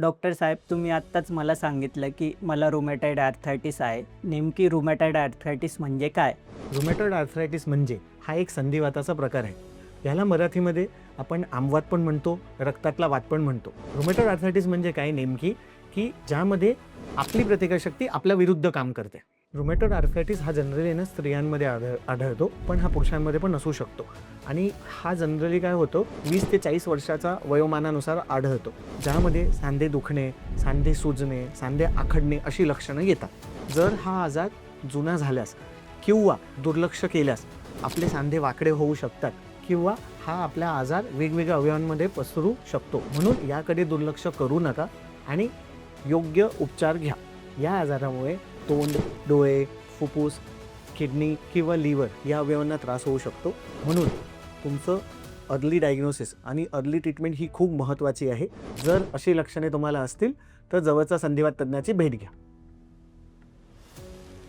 Doctor साहेब, तुम्ही आत्ताच मला सांगितलं की मला रुमॅटॉइड आर्थरायटिस आहे. नेमकी रुमॅटॉइड आर्थरायटिस म्हणजे काय? रुमॅटॉइड आर्थरायटिस म्हणजे हा एक संधिवाताचा प्रकार आहे. याला मराठीमध्ये आपण आमवात पण म्हणतो, रक्तातला वात पण म्हणतो. रुमॅटॉइड आर्थरायटिस म्हणजे काय नेमकी, की ज्यामध्ये आपली प्रतिकारशक्ती आपल्या विरुद्ध काम करते. रुमॅटॉइड आर्थरायटिस हा जनरली ना स्त्रियांमध्ये आढळतो, पण हा पुरुषांमध्ये पण असू शकतो. आणि हा जनरली काय होतो 20 ते 40 वर्षाचा वयोमानानुसार आढळतो, ज्यामध्ये सांधे दुखणे, सांधे सुजणे, सांधे आखडणे अशी लक्षणं येतात. जर हा आजार जुना झाल्यास किंवा दुर्लक्ष केल्यास आपले सांधे वाकडे होऊ शकतात किंवा हा आपला आजार वेगवेगळ्या अवयवांमध्ये पसरू शकतो. म्हणून याकडे दुर्लक्ष करू नका आणि योग्य उपचार घ्या. या आजारामुळे तोंड, डोळे, फुफ्फुस, किडनी किंवा लिव्हर या अवयवांना त्रास होऊ शकतो. म्हणून तुमचं अर्ली डायग्नोसिस आणि अर्ली ट्रीटमेंट ही खूप महत्त्वाची आहे. जर अशी लक्षणे तुम्हाला असतील तर जवळच्या संधिवात तज्ञाची भेट घ्या.